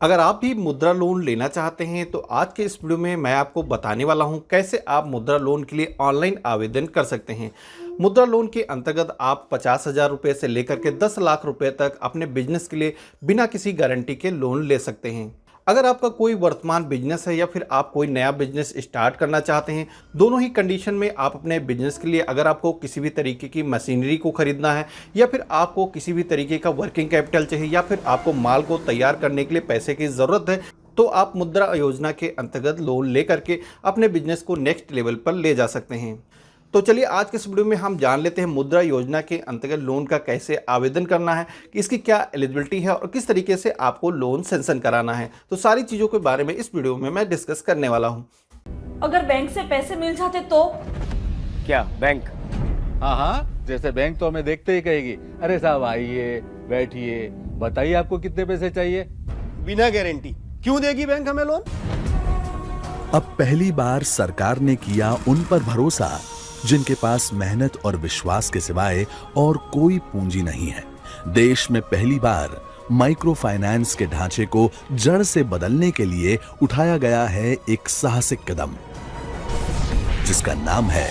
अगर आप भी मुद्रा लोन लेना चाहते हैं तो आज के इस वीडियो में मैं आपको बताने वाला हूं कैसे आप मुद्रा लोन के लिए ऑनलाइन आवेदन कर सकते हैं। मुद्रा लोन के अंतर्गत आप 50,000 रुपये से लेकर के 10 लाख रुपए तक अपने बिजनेस के लिए बिना किसी गारंटी के लोन ले सकते हैं। अगर आपका कोई वर्तमान बिजनेस है या फिर आप कोई नया बिजनेस स्टार्ट करना चाहते हैं, दोनों ही कंडीशन में आप अपने बिजनेस के लिए अगर आपको किसी भी तरीके की मशीनरी को खरीदना है या फिर आपको किसी भी तरीके का वर्किंग कैपिटल चाहिए या फिर आपको माल को तैयार करने के लिए पैसे की ज़रूरत है, तो आप मुद्रा योजना के अंतर्गत लोन ले करके अपने बिजनेस को नेक्स्ट लेवल पर ले जा सकते हैं। तो चलिए आज के इस वीडियो में हम जान लेते हैं मुद्रा योजना के अंतर्गत लोन का कैसे आवेदन करना है, कि इसकी क्या एलिजिबिलिटी है और किस तरीके से आपको लोन सैंक्शन कराना है। तो सारी चीज़ों के बारे में इस वीडियो में मैं डिस्कस करने वाला हूं। अगर बैंक से पैसे मिल जाते तो? क्या बैंक? हाँ हाँ, जैसे बैंक तो हमें देखते ही कहेगी, अरे साहब आइए बैठिए, बताइए आपको कितने पैसे चाहिए। बिना गारंटी क्यों देगी बैंक हमें लोन? अब पहली बार सरकार ने किया उन पर भरोसा जिनके पास मेहनत और विश्वास के सिवाय और कोई पूंजी नहीं है। देश में पहली बार माइक्रो फाइनेंस के ढांचे को जड़ से बदलने के लिए उठाया गया है एक साहसिक कदम, जिसका नाम है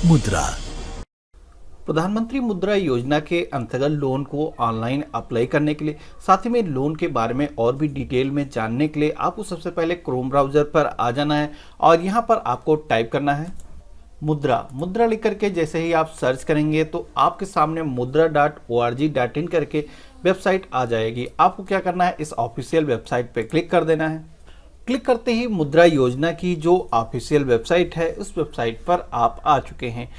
मुद्रा। प्रधानमंत्री मुद्रा योजना के अंतर्गत लोन को ऑनलाइन अप्लाई करने के लिए, साथ ही में लोन के बारे में और भी डिटेल में जानने के लिए आपको सबसे पहले क्रोम ब्राउज़र पर आ जाना है और यहाँ पर आपको टाइप करना है मुद्रा लिख करके जैसे ही आप सर्च करेंगे तो आपके सामने mudra.org.in करके वेबसाइट आ जाएगी। आपको क्या करना है, इस ऑफिशियल वेबसाइट पे क्लिक कर देना है। क्लिक करते ही मुद्रा योजना की जो ऑफिशियल वेबसाइट है उस वेबसाइट पर आप आ चुके हैं।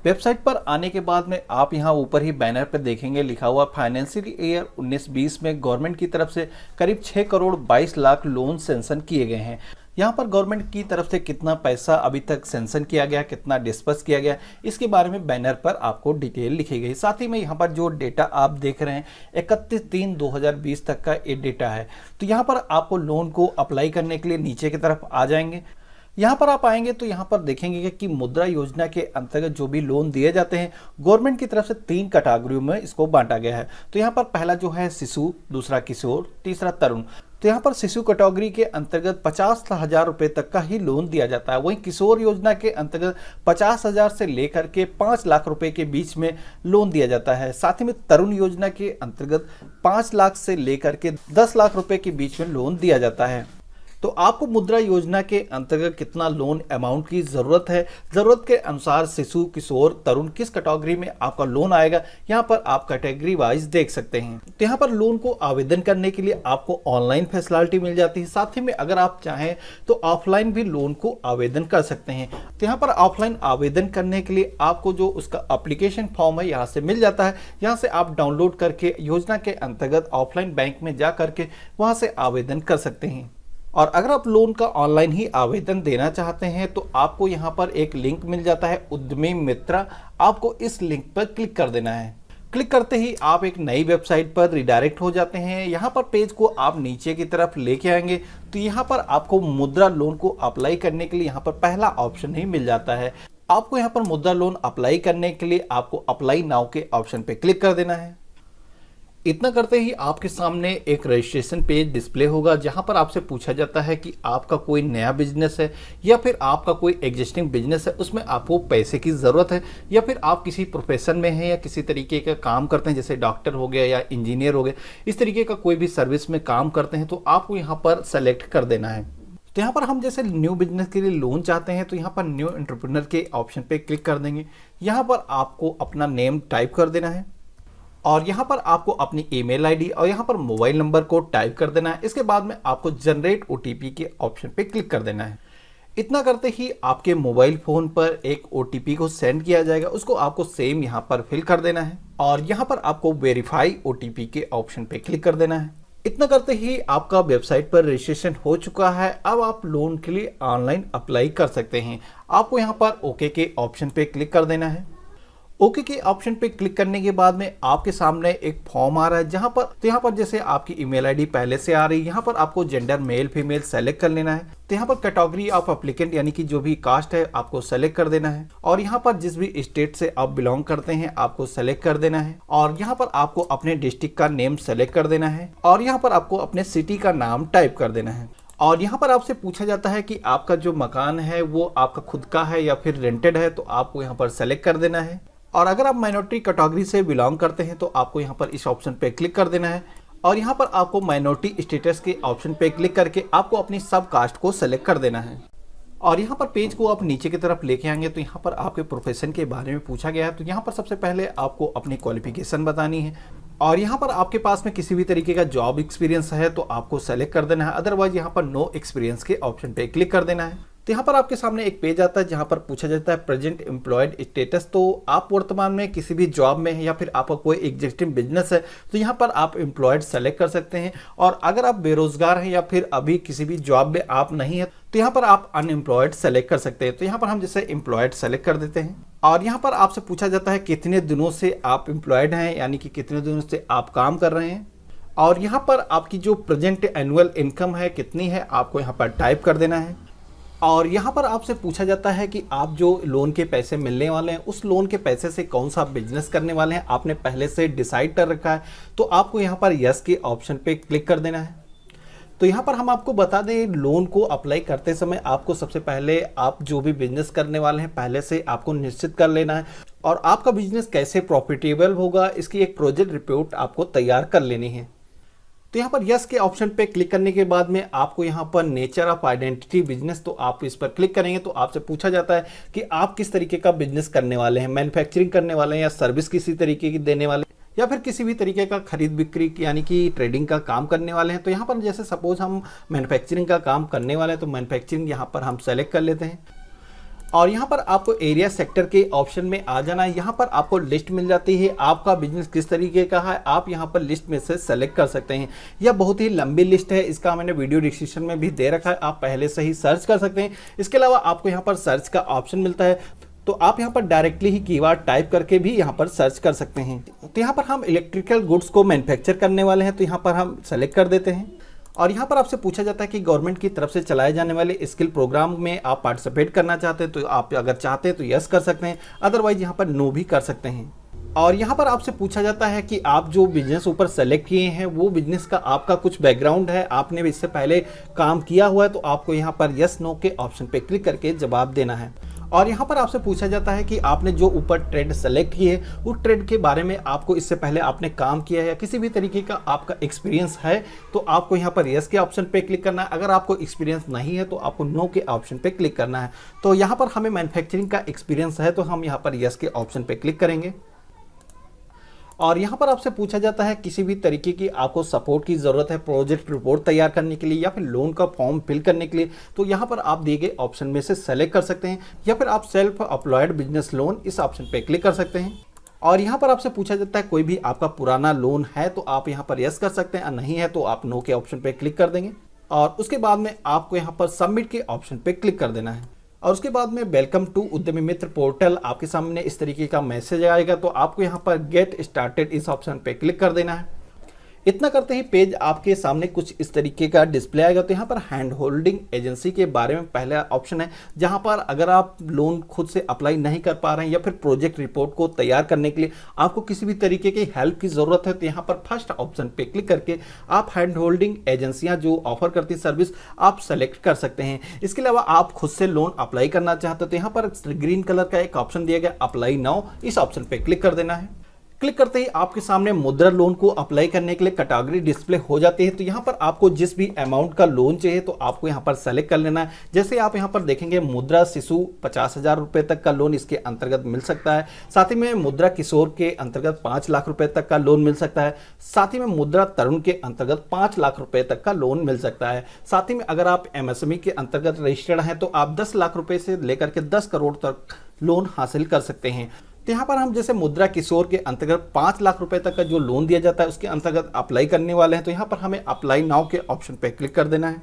वेबसाइट पर आने के बाद में आप यहाँ ऊपर ही बैनर पर देखेंगे लिखा हुआ फाइनेंशियल ईयर 19-20 में गवर्नमेंट की तरफ से करीब 6 करोड़ 22 लाख लोन सैंक्शन किए गए हैं। यहाँ पर गवर्नमेंट की तरफ से कितना पैसा अभी तक सैंक्शन किया गया, कितना डिस्पर्स किया गया, इसके बारे में बैनर पर आपको डिटेल लिखी गई। साथ ही में यहाँ पर जो डेटा आप देख रहे हैं 31/3/2020 तक का ये डेटा है। तो यहाँ पर आपको लोन को अप्लाई करने के लिए नीचे की तरफ आ जाएंगे। यहाँ पर आप आएंगे तो यहाँ पर देखेंगे कि मुद्रा योजना के अंतर्गत जो भी लोन दिए जाते हैं गवर्नमेंट की तरफ से 3 कैटेगरियों में इसको बांटा गया है। तो यहाँ पर पहला जो है शिशु, दूसरा किशोर, तीसरा तरुण। तो यहाँ पर शिशु कैटेगरी के अंतर्गत 50,000 रुपये तक का ही लोन दिया जाता है। वहीं किशोर योजना के अंतर्गत 50,000 से लेकर के 5 लाख रुपए के बीच में लोन दिया जाता है। साथ ही में तरुण योजना के अंतर्गत 5 लाख से लेकर के 10 लाख रुपए के बीच में लोन दिया जाता है। तो आपको मुद्रा योजना के अंतर्गत कितना लोन अमाउंट की ज़रूरत है, ज़रूरत के अनुसार शिशु, किशोर, तरुण किस कैटेगरी में आपका लोन आएगा, यहाँ पर आप कैटेगरी वाइज देख सकते हैं। तो यहाँ पर लोन को आवेदन करने के लिए आपको ऑनलाइन फैसिलिटी मिल जाती है। साथ ही में अगर आप चाहें तो ऑफलाइन भी लोन को आवेदन कर सकते हैं। तो यहाँ पर ऑफलाइन आवेदन करने के लिए आपको जो उसका एप्लीकेशन फॉर्म है यहाँ से मिल जाता है। यहाँ से आप डाउनलोड करके योजना के अंतर्गत ऑफलाइन बैंक में जा करके वहाँ से आवेदन कर सकते हैं। और अगर आप लोन का ऑनलाइन ही आवेदन देना चाहते हैं तो आपको यहाँ पर एक लिंक मिल जाता है उद्यमी मित्रा। आपको इस लिंक पर क्लिक कर देना है। क्लिक करते ही आप एक नई वेबसाइट पर रिडायरेक्ट हो जाते हैं। यहाँ पर पेज को आप नीचे की तरफ लेके आएंगे तो यहाँ पर आपको मुद्रा लोन को अप्लाई करने के लिए यहाँ पर पहला ऑप्शन ही मिल जाता है। आपको यहाँ पर मुद्रा लोन अप्लाई करने के लिए आपको अप्लाई नाउ के ऑप्शन पे क्लिक कर देना है। इतना करते ही आपके सामने एक रजिस्ट्रेशन पेज डिस्प्ले होगा, जहां पर आपसे पूछा जाता है कि आपका कोई नया बिजनेस है या फिर आपका कोई एग्जिस्टिंग बिजनेस है, उसमें आपको पैसे की ज़रूरत है, या फिर आप किसी प्रोफेशन में हैं या किसी तरीके का काम करते हैं, जैसे डॉक्टर हो गया या इंजीनियर हो गया, इस तरीके का कोई भी सर्विस में काम करते हैं, तो आपको यहाँ पर सेलेक्ट कर देना है। तो यहाँ पर हम जैसे न्यू बिजनेस के लिए लोन चाहते हैं तो यहाँ पर न्यू एंटरप्रेन्योर के ऑप्शन पे क्लिक कर देंगे। यहाँ पर आपको अपना नेम टाइप कर देना है और यहाँ पर आपको अपनी ईमेल आईडी और यहाँ पर मोबाइल नंबर को टाइप कर देना है। इसके बाद में आपको जनरेट ओटीपी के ऑप्शन पे क्लिक कर देना है। इतना करते ही आपके मोबाइल फ़ोन पर एक ओटीपी को सेंड किया जाएगा, उसको आपको सेम यहाँ पर फिल कर देना है और यहाँ पर आपको वेरीफाई ओटीपी के ऑप्शन पे क्लिक कर देना है। इतना करते ही आपका वेबसाइट पर रजिस्ट्रेशन हो चुका है। अब आप लोन के लिए ऑनलाइन अप्लाई कर सकते हैं। आपको यहाँ पर ओके के ऑप्शन पे क्लिक कर देना है। ओके के ऑप्शन पे क्लिक करने के बाद में आपके सामने एक फॉर्म आ रहा है, यहाँ पर जैसे आपकी ईमेल आईडी पहले से आ रही है, यहाँ पर आपको जेंडर मेल फीमेल सेलेक्ट कर लेना है। तो यहाँ पर कैटेगरी ऑफ एप्लीकेंट यानी कि जो भी कास्ट है आपको सेलेक्ट कर देना है, और यहाँ पर जिस भी स्टेट से आप बिलोंग करते हैं आपको सेलेक्ट कर देना है, और यहाँ पर आपको अपने डिस्ट्रिक्ट का नेम सेलेक्ट कर देना है, और यहाँ पर आपको अपने सिटी का नाम टाइप कर देना है। और यहाँ पर आपसे पूछा जाता है कि आपका जो मकान है वो आपका खुद का है या फिर रेंटेड है, तो आपको यहाँ पर सेलेक्ट कर देना है। और अगर आप माइनॉरिटी कैटेगरी से बिलोंग करते हैं तो आपको यहाँ पर इस ऑप्शन पे क्लिक कर देना है, और यहाँ पर आपको माइनॉरिटी स्टेटस के ऑप्शन पे क्लिक करके आपको अपनी सब कास्ट को सेलेक्ट कर देना है। और यहाँ पर पेज को आप नीचे की तरफ लेके आएंगे तो यहाँ पर आपके प्रोफेशन के बारे में पूछा गया है। तो यहाँ पर सबसे पहले आपको अपनी क्वालिफिकेशन बतानी है, और यहाँ पर आपके पास में किसी भी तरीके का जॉब एक्सपीरियंस है तो आपको सेलेक्ट कर देना है, अदरवाइज यहाँ पर नो एक्सपीरियंस के ऑप्शन पे क्लिक कर देना है। तो यहाँ पर आपके सामने एक पेज आता है जहाँ पर पूछा जाता है प्रेजेंट एम्प्लॉयड स्टेटस। तो आप वर्तमान में किसी भी जॉब में हैं या फिर आपका कोई एग्जिस्टिंग बिजनेस है तो यहाँ पर आप एम्प्लॉयड सेलेक्ट कर सकते हैं, और अगर आप बेरोजगार हैं या फिर अभी किसी भी जॉब में आप नहीं है तो यहाँ पर आप अनएम्प्लॉयड सेलेक्ट कर सकते हैं। तो यहाँ पर हम जैसे एम्प्लॉयड सेलेक्ट कर देते हैं, और यहाँ पर आपसे पूछा जाता है कितने दिनों से आप एम्प्लॉयड हैं, यानी कि कितने दिनों से आप काम कर रहे हैं, और यहाँ पर आपकी जो प्रेजेंट एनुअल इनकम है कितनी है आपको यहाँ पर टाइप कर देना है। और यहाँ पर आपसे पूछा जाता है कि आप जो लोन के पैसे मिलने वाले हैं उस लोन के पैसे से कौन सा बिजनेस करने वाले हैं, आपने पहले से डिसाइड कर रखा है, तो आपको यहाँ पर यस के ऑप्शन पे क्लिक कर देना है। तो यहाँ पर हम आपको बता दें, लोन को अप्लाई करते समय आपको सबसे पहले आप जो भी बिजनेस करने वाले हैं पहले से आपको निश्चित कर लेना है, और आपका बिजनेस कैसे प्रॉफिटेबल होगा इसकी एक प्रोजेक्ट रिपोर्ट आपको तैयार कर लेनी है। तो यहाँ पर यस के ऑप्शन पे क्लिक करने के बाद में आपको यहाँ पर नेचर ऑफ आइडेंटिटी बिजनेस, तो आप इस पर क्लिक करेंगे तो आपसे पूछा जाता है कि आप किस तरीके का बिजनेस करने वाले हैं, मैन्युफैक्चरिंग करने वाले हैं या सर्विस किसी तरीके की देने वाले या फिर किसी भी तरीके का खरीद बिक्री यानी कि ट्रेडिंग का काम करने वाले हैं। तो यहाँ पर जैसे सपोज हम मैन्युफैक्चरिंग का काम करने वाले हैं तो मैन्युफैक्चरिंग यहाँ पर हम सेलेक्ट कर लेते हैं, और यहाँ पर आपको एरिया सेक्टर के ऑप्शन में आ जाना है। यहाँ पर आपको लिस्ट मिल जाती है आपका बिजनेस किस तरीके का है, आप यहाँ पर लिस्ट में से सेलेक्ट कर सकते हैं। यह बहुत ही लंबी लिस्ट है, इसका मैंने वीडियो डिस्क्रिप्शन में भी दे रखा है, आप पहले से ही सर्च कर सकते हैं। इसके अलावा आपको यहाँ पर सर्च का ऑप्शन मिलता है, तो आप यहाँ पर डायरेक्टली ही कीवर्ड टाइप करके भी यहाँ पर सर्च कर सकते हैं। तो यहाँ पर हम इलेक्ट्रिकल गुड्स को मैन्युफैक्चर करने वाले हैं तो यहाँ पर हम सेलेक्ट कर देते हैं, और यहाँ पर आपसे पूछा जाता है कि गवर्नमेंट की तरफ से चलाए जाने वाले स्किल प्रोग्राम में आप पार्टिसिपेट करना चाहते हैं, तो आप अगर चाहते हैं तो यस कर सकते हैं, अदरवाइज यहाँ पर नो भी कर सकते हैं। और यहाँ पर आपसे पूछा जाता है कि आप जो बिजनेस ऊपर सेलेक्ट किए हैं वो बिजनेस का आपका कुछ बैकग्राउंड है, आपने इससे पहले काम किया हुआ है, तो आपको यहाँ पर यस नो के ऑप्शन पे क्लिक करके जवाब देना है। और यहाँ पर आपसे पूछा जाता है कि आपने जो ऊपर ट्रेड सेलेक्ट की है उस ट्रेड के बारे में आपको इससे पहले आपने काम किया है या किसी भी तरीके का आपका एक्सपीरियंस है, तो आपको यहाँ पर यस के ऑप्शन पे क्लिक करना है। अगर आपको एक्सपीरियंस नहीं है तो आपको नो के ऑप्शन पे क्लिक करना है। तो यहाँ पर हमें मैन्युफैक्चरिंग का एक्सपीरियंस है तो हम यहाँ पर यस के ऑप्शन पे क्लिक करेंगे। और यहाँ पर आपसे पूछा जाता है किसी भी तरीके की आपको सपोर्ट की ज़रूरत है प्रोजेक्ट रिपोर्ट तैयार करने के लिए या फिर लोन का फॉर्म फिल करने के लिए, तो यहाँ पर आप दिए गए ऑप्शन में से सेलेक्ट कर सकते हैं, या फिर आप सेल्फ अप्लॉयड बिजनेस लोन इस ऑप्शन पे क्लिक कर सकते हैं। और यहाँ पर आपसे पूछा जाता है कोई भी आपका पुराना लोन है तो आप यहाँ पर यस कर सकते हैं, नहीं है तो आप नो के ऑप्शन पे क्लिक कर देंगे, और उसके बाद में आपको यहाँ पर सबमिट के ऑप्शन पे क्लिक कर देना है। और उसके बाद में वेलकम टू उद्यमी मित्र पोर्टल आपके सामने इस तरीके का मैसेज आएगा, तो आपको यहाँ पर गेट स्टार्टेड इस ऑप्शन पे क्लिक कर देना है। इतना करते ही पेज आपके सामने कुछ इस तरीके का डिस्प्ले आएगा। तो यहाँ पर हैंड होल्डिंग एजेंसी के बारे में पहला ऑप्शन है, जहाँ पर अगर आप लोन खुद से अप्लाई नहीं कर पा रहे हैं या फिर प्रोजेक्ट रिपोर्ट को तैयार करने के लिए आपको किसी भी तरीके की हेल्प की ज़रूरत है, तो यहाँ पर फर्स्ट ऑप्शन पे क्लिक करके आप हैंड होल्डिंग एजेंसियाँ जो ऑफर करती सर्विस आप सेलेक्ट कर सकते हैं। इसके अलावा आप खुद से लोन अप्लाई करना चाहते हो तो यहाँ पर ग्रीन कलर का एक ऑप्शन दिया गया अप्लाई नाउ, इस ऑप्शन पे क्लिक कर देना है। क्लिक करते ही आपके सामने मुद्रा लोन को अप्लाई करने के लिए कैटेगरी डिस्प्ले हो जाती है। तो यहाँ पर आपको जिस भी अमाउंट का लोन चाहिए तो आपको यहाँ पर सेलेक्ट कर लेना है। जैसे आप यहाँ पर देखेंगे मुद्रा शिशु 50,000 रुपये तक का लोन इसके अंतर्गत मिल सकता है, साथ ही में मुद्रा किशोर के अंतर्गत 5 लाख रुपए तक का लोन मिल सकता है, साथ ही में मुद्रा तरुण के अंतर्गत 5 लाख रुपए तक का लोन मिल सकता है। साथ ही में अगर आप एमएसएमई के अंतर्गत रजिस्टर्ड हैं तो आप 10 लाख रुपए से लेकर के 10 करोड़ तक लोन हासिल कर सकते हैं। तो यहाँ पर हम जैसे मुद्रा किशोर के अंतर्गत 5 लाख रुपए तक का जो लोन दिया जाता है उसके अंतर्गत अप्लाई करने वाले हैं, तो यहाँ पर हमें अप्लाई नाउ के ऑप्शन पे क्लिक कर देना है।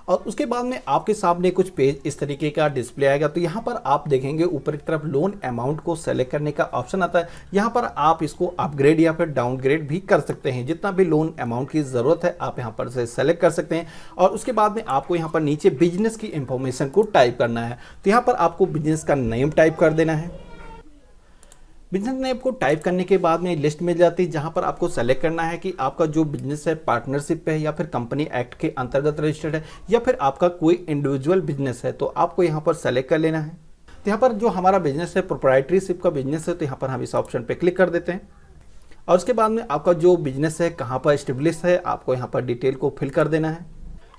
और उसके बाद में आपके सामने कुछ पेज इस तरीके का डिस्प्ले आएगा। तो यहाँ पर आप देखेंगे ऊपर की तरफ लोन अमाउंट को सेलेक्ट करने का ऑप्शन आता है। यहाँ पर आप इसको अपग्रेड या फिर डाउनग्रेड भी कर सकते हैं। जितना भी लोन अमाउंट की ज़रूरत है आप यहाँ पर से सेलेक्ट कर सकते हैं। और उसके बाद में आपको यहाँ पर नीचे बिजनेस की इंफॉर्मेशन को टाइप करना है। तो यहाँ पर आपको बिजनेस का नेम टाइप कर देना है। बिजनेस नेम को टाइप करने के बाद में लिस्ट मिल जाती है जहां पर आपको सेलेक्ट करना है कि आपका जो बिजनेस है पार्टनरशिप है या फिर कंपनी एक्ट के अंतर्गत रजिस्टर्ड है या फिर आपका कोई इंडिविजुअल बिजनेस है। तो आपको यहां पर सेलेक्ट कर लेना है। तो यहाँ पर जो हमारा बिजनेस है प्रोप्राइटरीशिप का बिजनेस है, तो यहाँ पर हम इस ऑप्शन पर क्लिक कर देते हैं। और उसके बाद में आपका जो बिजनेस है कहाँ पर एस्टेब्लिश है आपको यहाँ पर डिटेल को फिल कर देना है।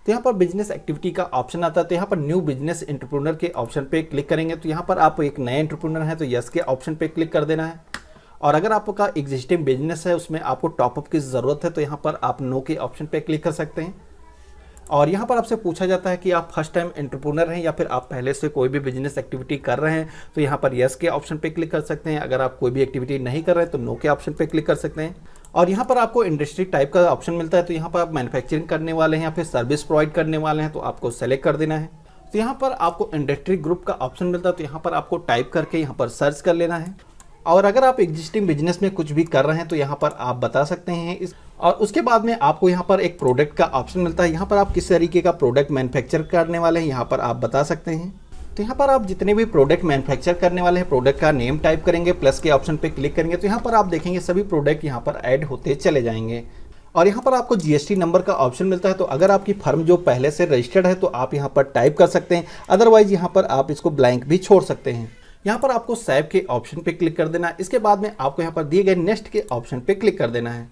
तो यहाँ पर बिजनेस एक्टिविटी का ऑप्शन आता है। तो यहाँ पर न्यू बिजनेस एंटरप्रेन्योर के ऑप्शन पे क्लिक करेंगे। तो यहाँ पर आप एक नए एंटरप्रेन्योर हैं तो यस के ऑप्शन पे क्लिक कर देना है। और अगर आपका एग्जिस्टिंग बिजनेस है उसमें आपको टॉपअप की ज़रूरत है तो यहाँ पर आप नो के ऑप्शन पे क्लिक कर सकते हैं। और यहाँ पर आपसे पूछा जाता है कि आप फर्स्ट टाइम एंटरप्रेन्योर हैं या फिर आप पहले से कोई भी बिजनेस एक्टिविटी कर रहे हैं। तो यहाँ पर यस के ऑप्शन पे क्लिक कर सकते हैं। अगर आप कोई भी एक्टिविटी नहीं कर रहे हैं तो नो के ऑप्शन पे क्लिक कर सकते हैं। और यहाँ पर आपको इंडस्ट्री टाइप का ऑप्शन मिलता है। तो यहाँ पर आप मैन्युफैक्चरिंग करने वाले हैं या फिर सर्विस प्रोवाइड करने वाले हैं तो आपको सेलेक्ट कर देना है। तो यहाँ पर आपको इंडस्ट्री ग्रुप का ऑप्शन मिलता है। तो यहाँ पर आपको टाइप करके यहाँ पर सर्च कर लेना है। और अगर आप एग्जिस्टिंग बिजनेस में कुछ भी कर रहे हैं तो यहाँ पर आप बता सकते हैं इस। और उसके बाद में आपको यहाँ पर एक प्रोडक्ट का ऑप्शन मिलता है। यहाँ पर आप किस तरीके का प्रोडक्ट मैन्युफैक्चर करने वाले हैं यहाँ पर आप बता सकते हैं। तो यहाँ पर आप जितने भी प्रोडक्ट मैन्युफैक्चर करने वाले हैं प्रोडक्ट का नेम टाइप करेंगे, प्लस के ऑप्शन पे क्लिक करेंगे तो यहाँ पर आप देखेंगे सभी प्रोडक्ट यहाँ पर ऐड होते चले जाएंगे। और यहाँ पर आपको जीएसटी नंबर का ऑप्शन मिलता है। तो अगर आपकी फर्म जो पहले से रजिस्टर्ड है तो आप यहाँ पर टाइप कर सकते हैं, अदरवाइज यहाँ पर आप इसको ब्लैंक भी छोड़ सकते हैं। यहाँ पर आपको सेव के ऑप्शन पे क्लिक कर देना है। इसके बाद में आपको यहाँ पर दिए गए नेक्स्ट के ऑप्शन पे क्लिक कर देना है।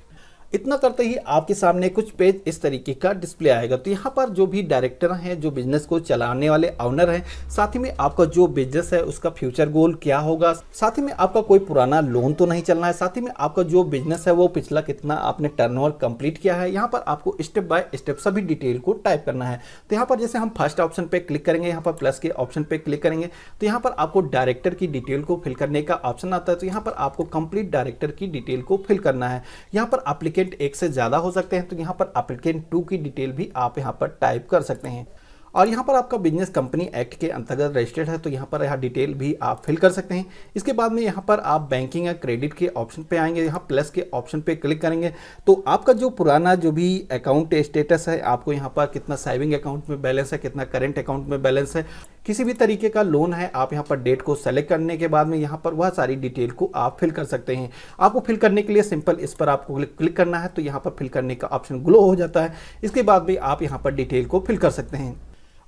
इतना करते ही आपके सामने कुछ पेज इस तरीके का डिस्प्ले आएगा। तो यहाँ पर जो भी डायरेक्टर हैं, जो बिजनेस को चलाने वाले ऑनर हैं, साथ ही में आपका जो बिजनेस है उसका फ्यूचर गोल क्या होगा, साथ ही में आपका कोई पुराना लोन तो नहीं चलना है, साथ ही में आपका जो बिजनेस है वो पिछला कितना आपने टर्नओवर कंप्लीट किया है। यहाँ पर आपको स्टेप बाय स्टेप सभी डिटेल को टाइप करना है। तो यहाँ पर जैसे हम फर्स्ट ऑप्शन पे क्लिक करेंगे, यहाँ पर प्लस के ऑप्शन पे क्लिक करेंगे तो यहाँ पर आपको डायरेक्टर की डिटेल को फिल करने का ऑप्शन आता है। तो यहाँ पर आपको कंप्लीट डायरेक्टर की डिटेल को फिल करना है। यहाँ पर एप्लीकेंट एक से ज़्यादा हो सकते हैं तो यहाँ पर एप्लीकेंट 2 की डिटेल भी आप यहाँ पर टाइप कर सकते हैं। और यहाँ पर आपका बिजनेस कंपनी एक्ट के अंतर्गत रजिस्टर्ड है तो यहाँ पर यह डिटेल भी आप फिल कर सकते हैं। इसके बाद में यहाँ पर आप बैंकिंग या क्रेडिट के ऑप्शन पे आएंगे, यहाँ प्लस के ऑप्शन पे क्लिक करेंगे तो आपका जो पुराना जो भी अकाउंट स्टेटस है, आपको यहाँ पर कितना सेविंग अकाउंट में बैलेंस है, कितना करेंट अकाउंट में बैलेंस है, किसी भी तरीके का लोन है, आप यहाँ पर डेट को सेलेक्ट करने के बाद में यहाँ पर वह सारी डिटेल को आप फिल कर सकते हैं। आपको फिल करने के लिए सिंपल इस पर आपको क्लिक करना है तो यहाँ पर फिल करने का ऑप्शन ग्लो हो जाता है। इसके बाद भी आप यहाँ पर डिटेल को फिल कर सकते हैं।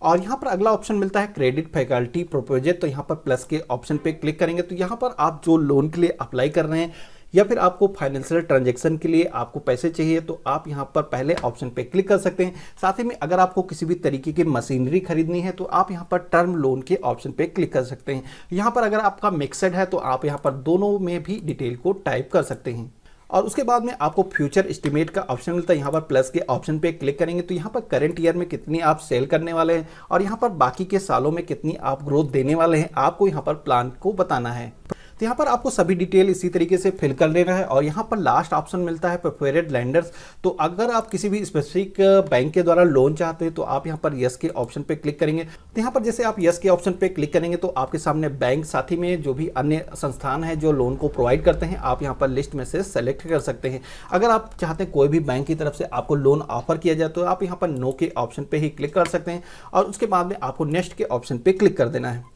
और यहाँ पर अगला ऑप्शन मिलता है क्रेडिट फैकल्टी प्रोपोजल। तो यहाँ पर प्लस के ऑप्शन पे क्लिक करेंगे तो यहाँ पर आप जो लोन के लिए अप्लाई कर रहे हैं या फिर आपको फाइनेंशियल ट्रांजैक्शन के लिए आपको पैसे चाहिए तो आप यहाँ पर पहले ऑप्शन पे क्लिक कर सकते हैं। साथ ही में अगर आपको किसी भी तरीके की मशीनरी खरीदनी है तो आप यहाँ पर टर्म लोन के ऑप्शन पे क्लिक कर सकते हैं। यहाँ पर अगर आपका मिक्सड है तो आप यहाँ पर दोनों में भी डिटेल को टाइप कर सकते हैं। और उसके बाद में आपको फ्यूचर एस्टिमेट का ऑप्शन मिलता है। यहाँ पर प्लस के ऑप्शन पे क्लिक करेंगे तो यहाँ पर करंट ईयर में कितनी आप सेल करने वाले हैं और यहाँ पर बाकी के सालों में कितनी आप ग्रोथ देने वाले हैं, आपको यहाँ पर प्लान को बताना है। तो यहाँ पर आपको सभी डिटेल इसी तरीके से फिल कर लेना है। और यहाँ पर लास्ट ऑप्शन मिलता है प्रेफर्ड लेंडर्स। तो अगर आप किसी भी स्पेसिफिक बैंक के द्वारा लोन चाहते हैं तो आप यहाँ पर यस के ऑप्शन पे क्लिक करेंगे। तो यहाँ पर जैसे आप यस के ऑप्शन पे क्लिक करेंगे तो आपके सामने बैंक, साथ ही में जो भी अन्य संस्थान है जो लोन को प्रोवाइड करते हैं, आप यहाँ पर लिस्ट में से सेलेक्ट कर सकते हैं। अगर आप चाहते हैं कोई भी बैंक की तरफ से आपको लोन ऑफर किया जाए तो आप यहाँ पर नो के ऑप्शन पे ही क्लिक कर सकते हैं। और उसके बाद में आपको नेक्स्ट के ऑप्शन पे क्लिक कर देना है।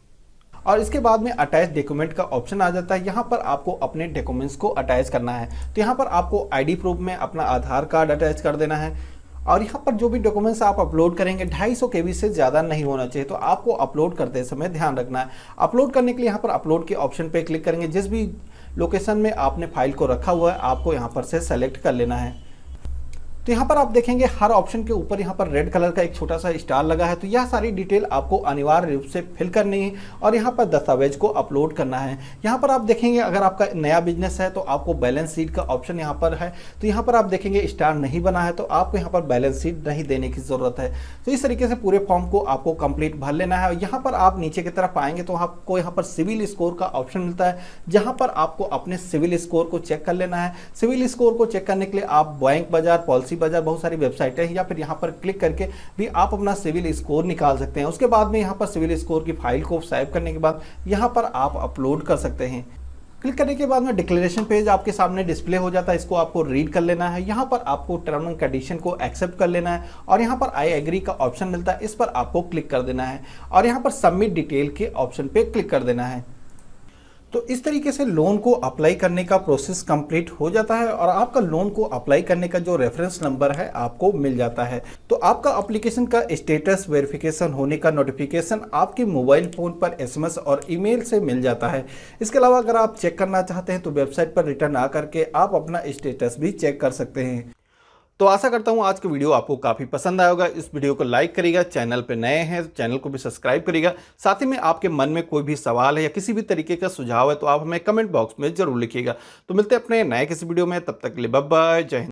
और इसके बाद में अटैच डॉक्यूमेंट का ऑप्शन आ जाता है। यहाँ पर आपको अपने डॉक्यूमेंट्स को अटैच करना है। तो यहाँ पर आपको आईडी प्रूफ में अपना आधार कार्ड अटैच कर देना है। और यहाँ पर जो भी डॉक्यूमेंट्स आप अपलोड करेंगे 250 KB से ज़्यादा नहीं होना चाहिए। तो आपको अपलोड करते समय ध्यान रखना है। अपलोड करने के लिए यहाँ पर अपलोड के ऑप्शन पे क्लिक करेंगे। जिस भी लोकेशन में आपने फाइल को रखा हुआ है आपको यहाँ पर से सेलेक्ट कर लेना है। तो यहाँ पर आप देखेंगे हर ऑप्शन के ऊपर यहाँ पर रेड कलर का एक छोटा सा स्टार लगा है। तो यह सारी डिटेल आपको अनिवार्य रूप से फिल करनी है और यहाँ पर दस्तावेज को अपलोड करना है। यहाँ पर आप देखेंगे अगर आपका नया बिजनेस है तो आपको बैलेंस शीट का ऑप्शन यहाँ पर है। तो यहाँ पर आप देखेंगे स्टार नहीं बना है तो आपको यहाँ पर बैलेंस शीट नहीं देने की ज़रूरत है। तो इस तरीके से पूरे फॉर्म को आपको कंप्लीट भर लेना है। और यहाँ पर आप नीचे की तरफ आएंगे तो आपको यहाँ पर सिविल स्कोर का ऑप्शन मिलता है, जहाँ पर आपको अपने सिविल स्कोर को चेक कर लेना है। सिविल स्कोर को चेक करने के लिए आप बैंक बाजार पॉलिसी बाजार बहुत सारी वेबसाइटें हैं, या फिर यहाँ पर क्लिक करके भी आप अपना सिविल स्कोर निकाल सकते हैं। उसके बाद में यहाँ पर सिविल स्कोर की फाइल को सेव करने के बाद यहाँ पर आप अपलोड कर सकते हैं। क्लिक करने के बाद में डिक्लेरेशन पेज आपके सामने डिस्प्ले हो जाता है। इसको आपको रीड कर लेना है। यहाँ पर आपको टर्म एंड कंडीशन को एक्सेप्ट कर लेना है और यहाँ पर आई एग्री का ऑप्शन मिलता है, इस पर आपको क्लिक कर देना है और यहाँ पर सबमिट डिटेल के ऑप्शन पे क्लिक कर देना है। तो इस तरीके से लोन को अप्लाई करने का प्रोसेस कंप्लीट हो जाता है और आपका लोन को अप्लाई करने का जो रेफरेंस नंबर है आपको मिल जाता है। तो आपका एप्लीकेशन का स्टेटस वेरिफिकेशन होने का नोटिफिकेशन आपके मोबाइल फ़ोन पर एसएमएस और ईमेल से मिल जाता है। इसके अलावा अगर आप चेक करना चाहते हैं तो वेबसाइट पर रिटर्न आकर के आप अपना स्टेटस भी चेक कर सकते हैं। तो आशा करता हूँ आज का वीडियो आपको काफ़ी पसंद आया होगा। इस वीडियो को लाइक करिएगा, चैनल पे नए हैं तो चैनल को भी सब्सक्राइब करिएगा। साथ ही में आपके मन में कोई भी सवाल है या किसी भी तरीके का सुझाव है तो आप हमें कमेंट बॉक्स में जरूर लिखिएगा। तो मिलते हैं अपने नए किसी वीडियो में, तब तक के लिए बाय बाय, जय हिंद।